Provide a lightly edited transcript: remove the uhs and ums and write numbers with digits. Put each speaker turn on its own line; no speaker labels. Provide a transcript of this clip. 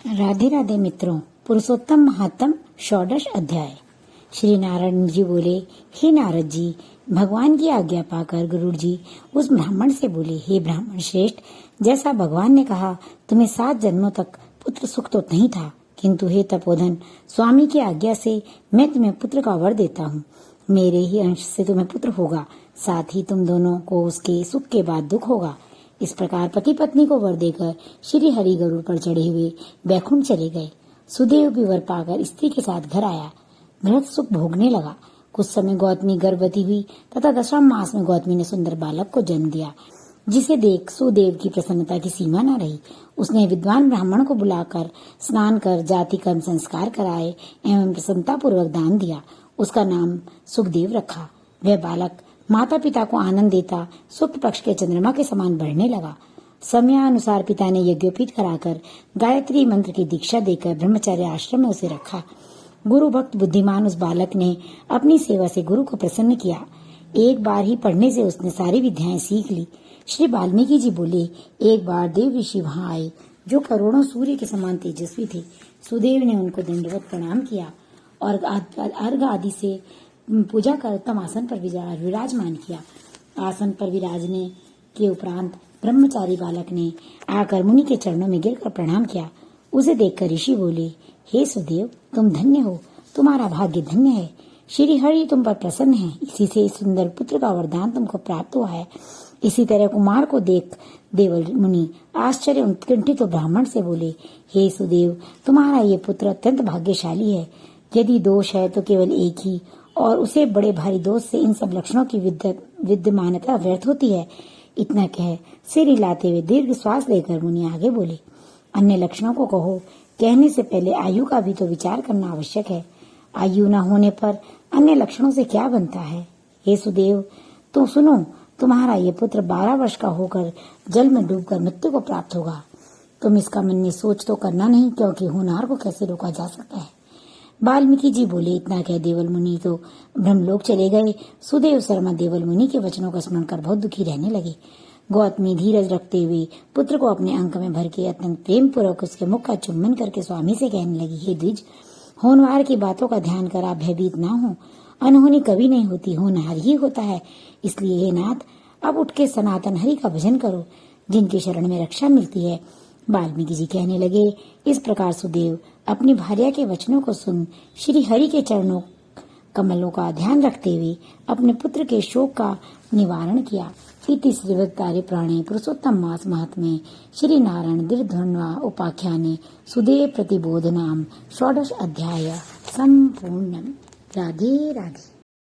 राधे राधे मित्रों, पुरुषोत्तम महात्म षोडश अध्याय। श्री नारायण जी बोले, हे नारद जी, भगवान की आज्ञा पाकर गुरु जी उस ब्राह्मण से बोले, हे ब्राह्मण श्रेष्ठ, जैसा भगवान ने कहा तुम्हें 7 जन्मों तक पुत्र सुख तो नहीं था, किंतु हे तपोधन, स्वामी की आज्ञा से मैं तुम्हें पुत्र का वर देता हूँ। मेरे ही अंश से तुम्हें पुत्र होगा, साथ ही तुम दोनों को उसके सुख के बाद दुख होगा। इस प्रकार पति पत्नी को वर देकर श्री हरि गरुड़ पर चढ़े हुए बैकुंठ चले गए। सुदेव भी वर पाकर स्त्री के साथ घर आया, गृहस्थ सुख भोगने लगा। कुछ समय गौतमी गर्भवती हुई तथा 10वें मास में गौतमी ने सुंदर बालक को जन्म दिया, जिसे देख सुदेव की प्रसन्नता की सीमा न रही। उसने विद्वान ब्राह्मण को बुलाकर स्नान कर जाति कर्म संस्कार कराए एवं प्रसन्नता पूर्वक दान दिया। उसका नाम सुखदेव रखा। वह बालक माता पिता को आनंद देता शुक्ल पक्ष के चंद्रमा के समान बढ़ने लगा। समयानुसार पिता ने यज्ञोपीत कराकर गायत्री मंत्र की दीक्षा देकर ब्रह्मचर्य आश्रम में उसे रखा। गुरु भक्त बुद्धिमान उस बालक ने अपनी सेवा से गुरु को प्रसन्न किया। एक बार ही पढ़ने से उसने सारी विद्याएं सीख ली। श्री वाल्मीकि जी बोले, एक बार देव ऋषि वहां आए जो करोड़ों सूर्य के समान तेजस्वी थे। सुदेव ने उनको दंडवत प्रणाम किया और अर्घ आदि से पूजा कर उत्तम आसन पर विराजमान किया। आसन पर विराजने के उपरांत ब्रह्मचारी बालक ने आकर मुनि के चरणों में गिरकर प्रणाम किया। उसे देखकर ऋषि बोले, हे सुदेव, तुम धन्य हो, तुम्हारा भाग्य धन्य है। श्री हरि तुम पर प्रसन्न है, इसी से सुंदर पुत्र का वरदान तुमको प्राप्त हुआ है। इसी तरह कुमार को देख देवल मुनि आश्चर्य उत्कंठित तो ब्राह्मण से बोले, हे सुदेव, तुम्हारा ये पुत्र अत्यंत भाग्यशाली है। यदि दोष है तो केवल एक ही, और उसे बड़े भारी दोष से इन सब लक्षणों की विद्यमानता व्यर्थ होती है। इतना कह सिर हिलाते हुए दीर्घ श्वास लेकर मुनि आगे बोले, अन्य लक्षणों को कहो, कहने से पहले आयु का भी तो विचार करना आवश्यक है। आयु न होने पर अन्य लक्षणों से क्या बनता है। हे सुदेव, तो सुनो, तुम्हारा ये पुत्र 12 वर्ष का होकर जल में डूबकर मृत्यु को प्राप्त होगा। तुम इसका मन में सोच तो करना नहीं, क्योंकि होनहार को कैसे रोका जा सकता है। वाल्मीकि जी बोले, इतना कह देवल मुनि तो ब्रह्मलोक चले गए। सुदेव शर्मा देवल मुनि के वचनों का स्मरण कर बहुत दुखी रहने लगे। गौतमी धीरज रखते हुए पुत्र को अपने अंक में भर के अत्यंत प्रेम पूर्वक उसके मुख का चुम्बन करके स्वामी से कहने लगी, हे द्विज, होनहार की बातों का ध्यान कर आप भयभीत ना हो। अनहोनी कभी नहीं होती, होनहार ही होता है। इसलिए हे नाथ, अब उठ के सनातन हरि का भजन करो, जिनकी शरण में रक्षा मिलती है। वाल्मीकि जी कहने लगे, इस प्रकार सुदेव अपनी भार्या के वचनों को सुन श्री हरि के चरणों कमलों का ध्यान रखते हुए अपने पुत्र के शोक का निवारण किया। इति श्रीवत्तारे प्राणे पुरुषोत्तम मास महात्म्ये श्री नारायण दीर्घन्वा उपाख्याने सुदेव प्रतिबोधनाम षोडश अध्याय संपूर्णम्। राधे राधे।